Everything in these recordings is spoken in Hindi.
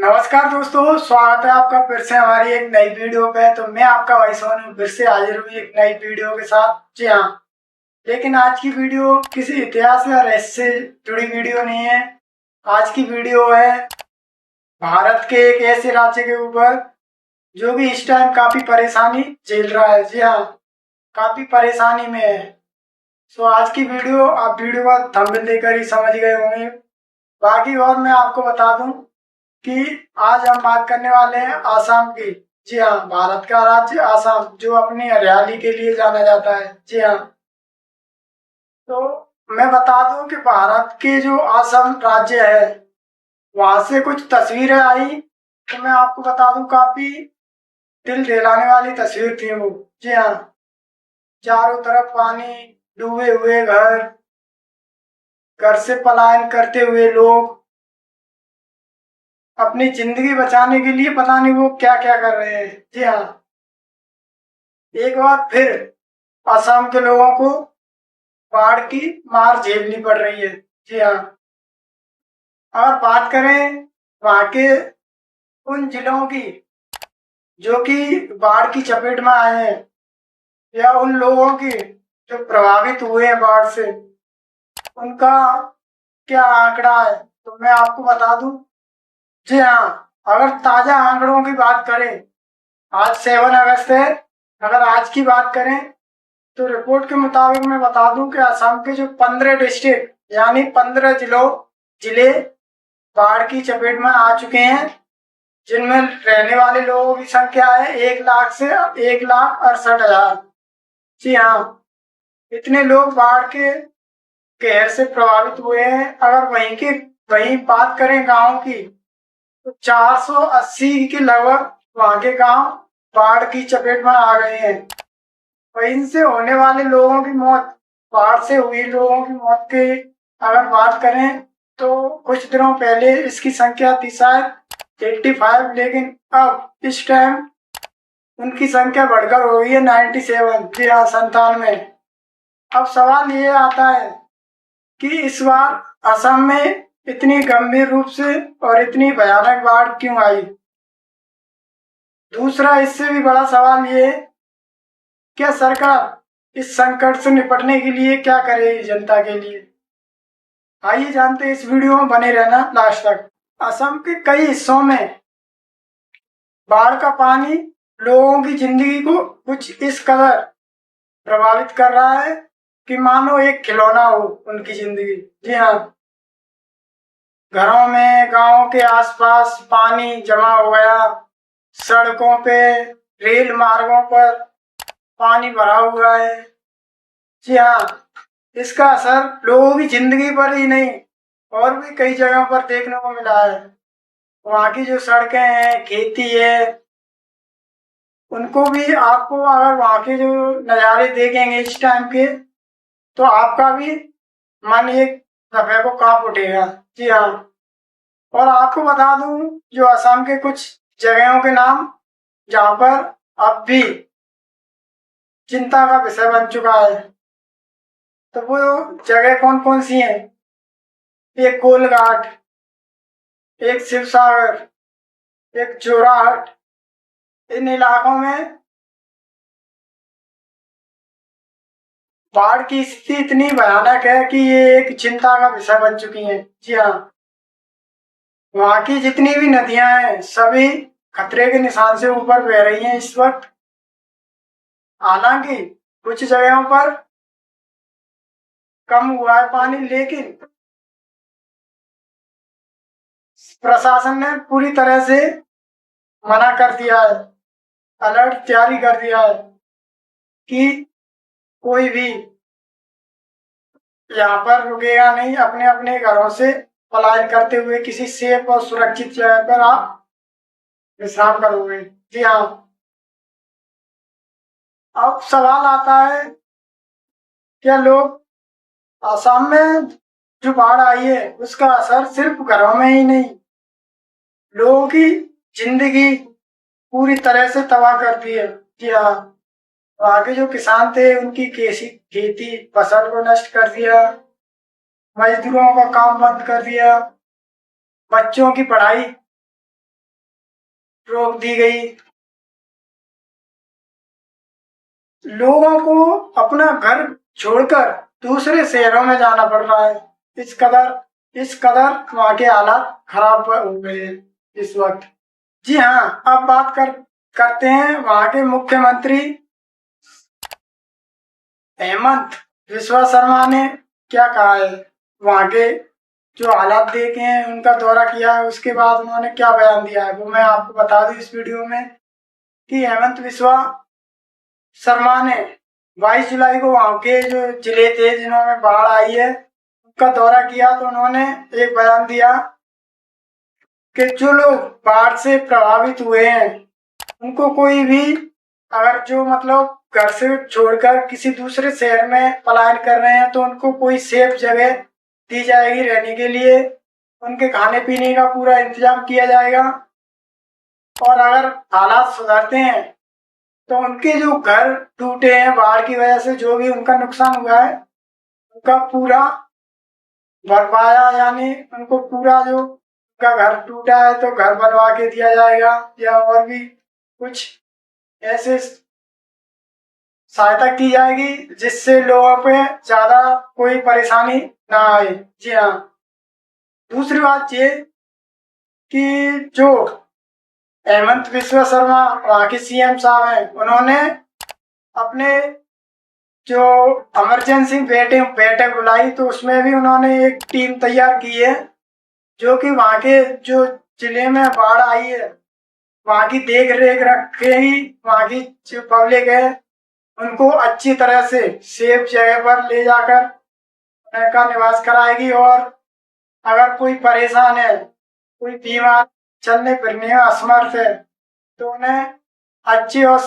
नमस्कार दोस्तों, स्वागत है आपका फिर से हमारी एक नई वीडियो पे। तो मैं आपका भाई सोनू फिर से हाजिर हुई एक नई वीडियो के साथ। जी हाँ, लेकिन आज की वीडियो किसी इतिहास या रहस्य से जुड़ी वीडियो नहीं है। आज की वीडियो है भारत के एक ऐसे राज्य के ऊपर जो कि इस टाइम काफी परेशानी झेल रहा है। जी हाँ, काफी परेशानी में है। सो आज की वीडियो आप वीडियो का थंबनेल देखकर ही समझ गए होंगे। बाकी और मैं आपको बता दूं कि आज हम बात करने वाले हैं आसाम की। जी हाँ, भारत का राज्य आसाम जो अपनी हरियाली के लिए जाना जाता है। जी हाँ, तो मैं बता दूं कि भारत के जो आसाम राज्य है वहां से कुछ तस्वीरें आई, तो मैं आपको बता दूं काफी दिल दहलाने वाली तस्वीर थी वो। जी हाँ, चारों तरफ पानी, डूबे हुए घर, घर से पलायन करते हुए लोग अपनी जिंदगी बचाने के लिए पता नहीं वो क्या क्या कर रहे हैं। जी हाँ, एक बार फिर असम के लोगों को बाढ़ की मार झेलनी पड़ रही है। जी हाँ, और बात करें वहाँ के उन जिलों की जो कि बाढ़ की चपेट में आए हैं, या उन लोगों की जो प्रभावित हुए हैं बाढ़ से, उनका क्या आंकड़ा है, तो मैं आपको बता दूं। जी हाँ, अगर ताजा आंकड़ों की बात करें, आज 7 अगस्त है। अगर आज की बात करें तो रिपोर्ट के मुताबिक मैं बता दूं कि असम के जो 15 डिस्ट्रिक्ट यानी 15 जिले बाढ़ की चपेट में आ चुके हैं, जिनमें रहने वाले लोगों की संख्या है 1 लाख से 1,68,000। जी हाँ, इतने लोग बाढ़ के कहर से प्रभावित हुए हैं। अगर वहीं बात करें गांव की, तो 480 के लगभग वहां के गांव बाढ़ की चपेट में आ गए हैं। और इनसे होने वाले लोगों की मौत, बाढ़ से हुई लोगों की मौत की अगर बात करें तो कुछ दिनों पहले इसकी संख्या थी शायद 85, लेकिन अब इस टाइम उनकी संख्या बढ़कर हो गई है 97। जी हाँ, 97। अब सवाल ये आता है कि इस बार असम में इतनी गंभीर रूप से और इतनी भयानक बाढ़ क्यों आई। दूसरा इससे भी बड़ा सवाल ये है, क्या सरकार इस संकट से निपटने के लिए क्या करेगी जनता के लिए। आइए जानते हैं, इस वीडियो में बने रहना लास्ट तक। असम के कई हिस्सों में बाढ़ का पानी लोगों की जिंदगी को कुछ इस कदर प्रभावित कर रहा है कि मानो एक खिलौना हो उनकी जिंदगी। जी हाँ, घरों में, गांव के आसपास पानी जमा हो गया, सड़कों पे, रेल मार्गों पर पानी भरा हुआ है। जी हाँ, इसका असर लोगों की जिंदगी पर ही नहीं और भी कई जगहों पर देखने को मिला है। वहाँ की जो सड़कें हैं, खेती है, उनको भी आपको अगर वहाँ के जो नज़ारे देखेंगे इस टाइम के, तो आपका भी मन एक दफे को कांप उठेगा। जी हाँ, और आपको बता दूं जो असम के कुछ जगहों के नाम जहाँ पर अब भी चिंता का विषय बन चुका है, तो वो जगह कौन कौन सी हैं। एक कोलघाट, एक शिवसागर, एक जोराहट। इन इलाकों में बाढ़ की स्थिति इतनी भयानक है कि ये एक चिंता का विषय बन चुकी है। जी हाँ, वहाँ की जितनी भी नदियां हैं सभी खतरे के निशान से ऊपर बह रही हैं इस वक्त। हालांकि कुछ जगहों पर कम हुआ है पानी, लेकिन प्रशासन ने पूरी तरह से मना कर दिया है, अलर्ट जारी कर दिया है कि कोई भी यहाँ पर रुकेगा नहीं। अपने अपने घरों से पलायन करते हुए किसी सेफ और सुरक्षित जगह पर आप विश्राम करोगे। जी हाँ, अब सवाल आता है, क्या लोग आसाम में जो बाढ़ आई है उसका असर सिर्फ घरों में ही नहीं, लोगों की जिंदगी पूरी तरह से तबाह कर दी है। जी हाँ, वहाँ के जो किसान थे उनकी कैसी खेती फसल को नष्ट कर दिया, मजदूरों का काम बंद कर दिया, बच्चों की पढ़ाई रोक दी गई। लोगों को अपना घर छोड़कर दूसरे शहरों में जाना पड़ रहा है। इस कदर वहाँ के हालात खराब हो गए हैं इस वक्त। जी हाँ, अब बात करते हैं वहाँ के मुख्यमंत्री हेमंत विश्वा शर्मा ने क्या कहा है। वहाँ के जो हालात देखे हैं, उनका दौरा किया है, उसके बाद उन्होंने क्या बयान दिया है वो मैं आपको बता दूं इस वीडियो में कि हेमंत विश्वा शर्मा ने 22 जुलाई को वहाँ के जो जिले थे जिन्होंने बाढ़ आई है उनका दौरा किया, तो उन्होंने एक बयान दिया कि जो लोग बाढ़ से प्रभावित हुए हैं उनको कोई भी अगर जो मतलब घर से छोड़कर किसी दूसरे शहर में पलायन कर रहे हैं तो उनको कोई सेफ जगह दी जाएगी रहने के लिए, उनके खाने पीने का पूरा इंतजाम किया जाएगा और अगर हालात सुधरते हैं तो उनके जो घर टूटे हैं बाढ़ की वजह से, जो भी उनका नुकसान हुआ है उनका पूरा भरपाया, यानी उनको पूरा जो उनका घर टूटा है तो घर बनवा के दिया जाएगा या और भी कुछ ऐसे सहायता की जाएगी जिससे लोगों पे ज्यादा कोई परेशानी ना आए। जी हाँ, दूसरी बात ये कि जो हेमंत विश्वा शर्मा वहाँ के सीएम साहब हैं, उन्होंने अपने जो इमरजेंसी बैठक बुलाई तो उसमें भी उन्होंने एक टीम तैयार की है जो कि वहाँ के जो जिले में बाढ़ आई है वहाँ की देख रेख रखेगी, वहाँ की जो पब्लिक है उनको अच्छी तरह से सेफ जगह पर ले जाकर उनका निवास कराएगी और अगर कोई परेशान है, कोई बीमार, चलने फिरने में असमर्थ है तो उन्हें अच्छे और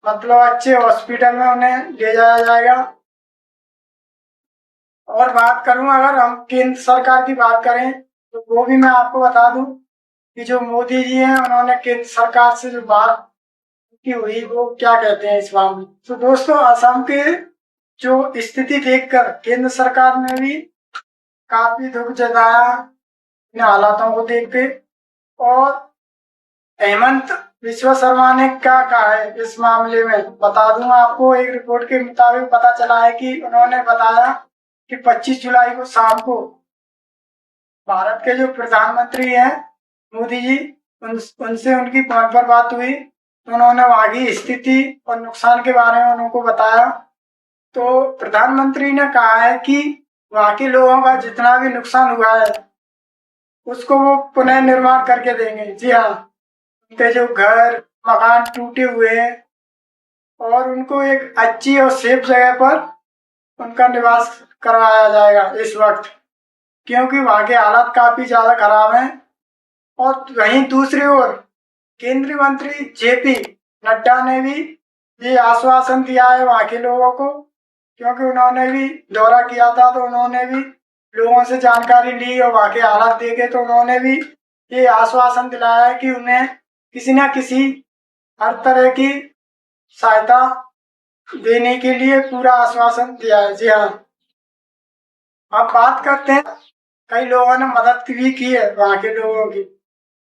मतलब अच्छे हॉस्पिटल में उन्हें ले जाया जाएगा। और बात करूं अगर हम केंद्र सरकार की बात करें तो वो भी मैं आपको बता दूं कि जो मोदी जी हैं उन्होंने केंद्र सरकार से जो बात की हुई वो क्या कहते हैं इस मामले। तो दोस्तों, असम के जो स्थिति देखकर केंद्र सरकार ने भी काफी दुख जताया इन हालातों को देख के। और हेमंत विश्वा शर्मा ने क्या कहा है इस मामले में बता दूं आपको। एक रिपोर्ट के मुताबिक पता चला है कि उन्होंने बताया कि 25 जुलाई को शाम को भारत के जो प्रधानमंत्री हैं मोदी जी, उनसे उनकी फोन पर बात हुई तो उन्होंने वहां की स्थिति और नुकसान के बारे में उनको बताया। तो प्रधानमंत्री ने कहा है कि वहां के लोगों का जितना भी नुकसान हुआ है उसको वो पुनः निर्माण करके देंगे। जी हाँ, उनके जो घर मकान टूटे हुए हैं और उनको एक अच्छी और सेफ जगह पर उनका निवास करवाया जाएगा इस वक्त, क्योंकि वहाँ के हालात काफी ज्यादा खराब हैं। और वहीं दूसरी ओर केंद्रीय मंत्री जेपी नड्डा ने भी ये आश्वासन दिया है वहाँ के लोगों को, क्योंकि उन्होंने भी दौरा किया था तो उन्होंने भी लोगों से जानकारी ली और वहाँ के हालात देखे तो उन्होंने भी ये आश्वासन दिलाया है कि उन्हें किसी न किसी हर तरह की सहायता देने के लिए पूरा आश्वासन दिया है। जी हाँ, अब बात करते हैं कई लोगों ने मदद भी की है वहाँ के लोगों की,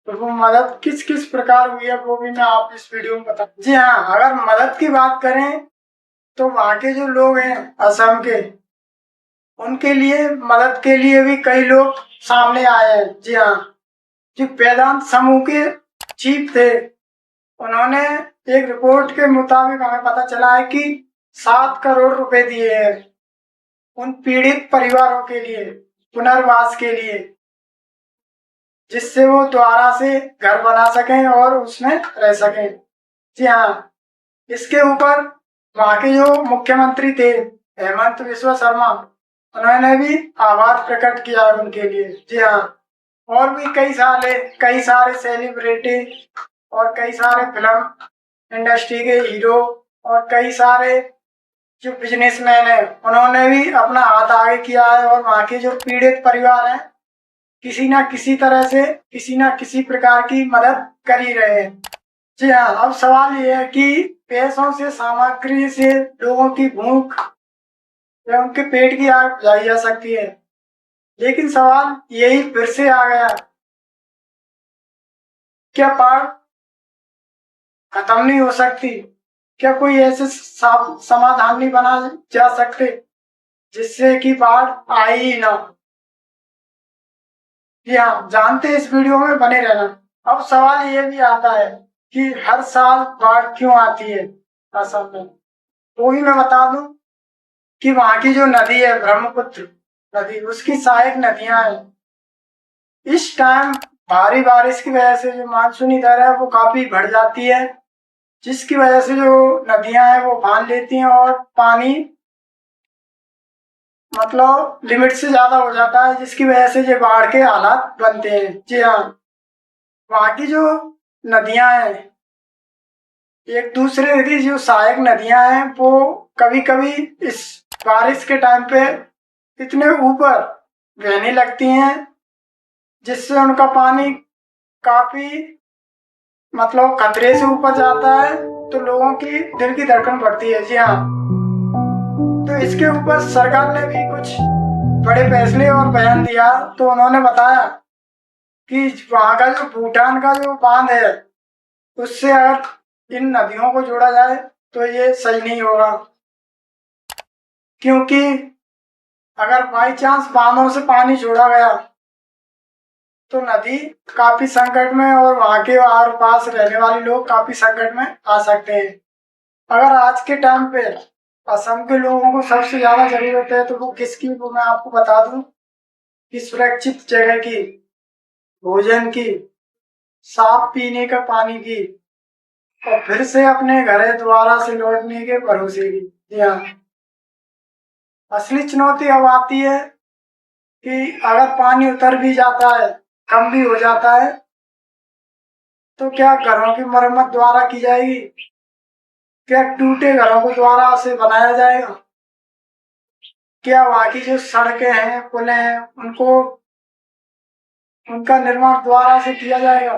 तो वो मदद किस किस प्रकार हुई है वो भी मैं आप इस वीडियो में बता। जी हाँ, अगर मदद की बात करें तो वहाँ के जो लोग हैं असम के, उनके लिए मदद के लिए भी कई लोग सामने आए हैं। जी हाँ, जो वेदांत समूह के चीफ थे उन्होंने एक रिपोर्ट के मुताबिक हमें पता चला है कि 7 करोड़ रुपए दिए हैं उन पीड़ित परिवारों के लिए पुनर्वास के लिए, जिससे वो दोबारा से घर बना सकें और उसमें रह सकें। जी हाँ, इसके ऊपर वहाँ के जो मुख्यमंत्री थे हेमंत विश्वा शर्मा, उन्होंने भी आभार प्रकट किया उनके लिए। जी हाँ, और भी कई सारे सेलिब्रिटी और कई सारे फिल्म इंडस्ट्री के हीरो और कई सारे जो बिजनेसमैन हैं उन्होंने भी अपना हाथ आगे किया है और वहाँ के जो पीड़ित परिवार हैं किसी ना किसी तरह से किसी ना किसी प्रकार की मदद कर ही रहे हैं। जी हाँ, अब सवाल ये है कि पैसों से, सामग्री से लोगों की भूख या उनके पेट की आग बुझाई जा सकती है, लेकिन सवाल यही फिर से आ गया, क्या बाढ़ खत्म नहीं हो सकती? क्या कोई ऐसे समाधान नहीं बना जा सकते जिससे कि बाढ़ आई ही ना? जी हाँ, जानते हैं, इस वीडियो में बने रहना। अब सवाल ये भी आता है कि हर साल बाढ़ क्यों आती है असम में? वो भी मैं बता दूं कि वहां की जो नदी है ब्रह्मपुत्र नदी, उसकी सहायक नदियां हैं। इस टाइम भारी बारिश की वजह से जो मानसूनी दर है वो काफी बढ़ जाती है, जिसकी वजह से जो नदियां हैं वो बांध लेती हैं और पानी मतलब लिमिट से ज्यादा हो जाता है, जिसकी वजह से ये बाढ़ के हालात बनते हैं। जी हाँ, वहाँ की जो नदियां हैं, एक दूसरे की जो सहायक नदियां हैं, वो कभी कभी इस बारिश के टाइम पे इतने ऊपर बहने लगती हैं जिससे उनका पानी काफी मतलब खतरे से ऊपर जाता है, तो लोगों की दिल की धड़कन बढ़ती है। जी हाँ, तो इसके ऊपर सरकार ने भी कुछ बड़े फैसले और बयान दिया। तो उन्होंने बताया कि वहां का जो भूटान का जो बांध है, उससे अगर इन नदियों को जोड़ा जाए तो ये सही नहीं होगा, क्योंकि अगर बाई चांस बांधों से पानी छोड़ा गया तो नदी काफी संकट में और वहां के आर पास रहने वाले लोग काफी संकट में आ सकते हैं। अगर आज के टाइम पे असम के लोगों को सबसे ज्यादा जरूरत है तो वो किसकी, वो मैं आपको बता दूं कि सुरक्षित जगह की, भोजन की, साफ पीने का पानी की, और फिर से अपने घर दोबारा से लौटने के भरोसे की। जी हाँ, असली चुनौती अब आती है कि अगर पानी उतर भी जाता है, कम भी हो जाता है, तो क्या घरों की मरम्मत दोबारा की जाएगी? क्या टूटे घरों को दोबारा से बनाया जाएगा? क्या वहाँ की जो सड़कें हैं, पुल हैं, उनको उनका निर्माण दोबारा से किया जाएगा?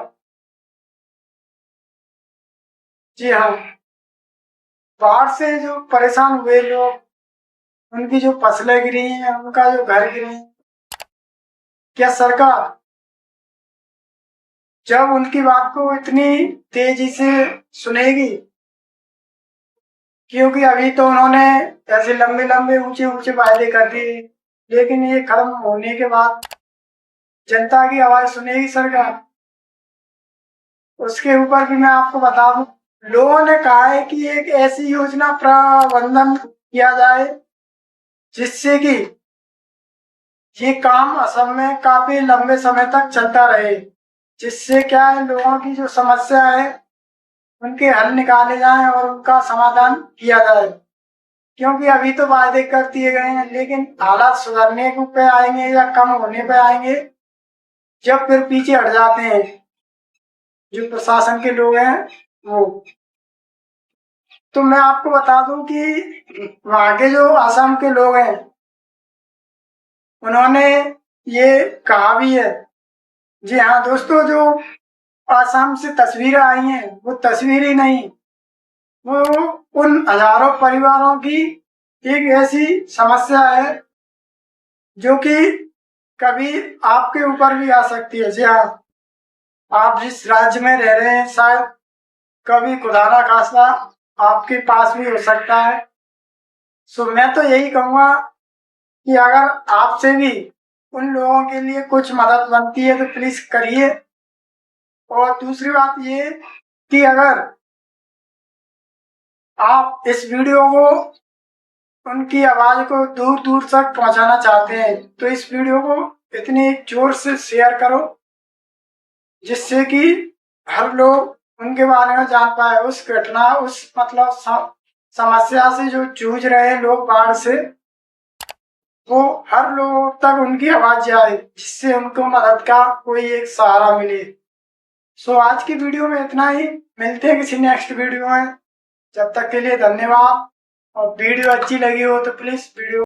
जी हाँ, बाढ़ से जो परेशान हुए लोग, उनकी जो फसलें गिरी हैं, उनका जो घर गिरे हैं, क्या सरकार जब उनकी बात को इतनी तेजी से सुनेगी? क्योंकि अभी तो उन्होंने ऐसे लंबे लंबे ऊंचे ऊंचे वायदे कर दिए, लेकिन ये खत्म होने के बाद जनता की आवाज सुनेगी सरकार? उसके ऊपर भी मैं आपको बता दूं, लोगों ने कहा है कि एक ऐसी योजना प्रबंधन किया जाए जिससे कि ये काम असम में काफी लंबे समय तक चलता रहे, जिससे क्या है, लोगों की जो समस्या है उनके हल निकाले जाएं और उनका समाधान किया जाए। क्योंकि अभी तो वायदे कर दिए गए हैं, लेकिन हालात सुधरने पे आएंगे या कम होने पे आएंगे जब फिर पीछे हट जाते हैं जो प्रशासन के लोग हैं वो। तो मैं आपको बता दूं कि वहां के जो असम के लोग हैं, उन्होंने ये कहा भी है। जी हाँ दोस्तों, जो असम से तस्वीरें आई हैं वो तस्वीरें नहीं, वो उन हजारों परिवारों की एक ऐसी समस्या है जो कि कभी आपके ऊपर भी आ सकती है। जी हाँ, आप जिस राज्य में रह रहे हैं शायद कभी खुदा ना खास्ता आपके पास भी हो सकता है। सो मैं तो यही कहूंगा कि अगर आपसे भी उन लोगों के लिए कुछ मदद बनती है तो प्लीज करिए। और दूसरी बात ये कि अगर आप इस वीडियो को, उनकी आवाज को दूर दूर तक पहुंचाना चाहते हैं तो इस वीडियो को इतनी जोर से शेयर करो जिससे कि हर लोग उनके बारे में जान पाए, उस घटना, उस मतलब समस्या से जो जूझ रहे हैं लोग बाढ़ से, वो हर लोगों तक उनकी आवाज जाए जिससे उनको मदद का कोई एक सहारा मिले। सो आज की वीडियो में इतना ही, मिलते हैं किसी नेक्स्ट वीडियो में। जब तक के लिए धन्यवाद। और वीडियो अच्छी लगी हो तो प्लीज वीडियो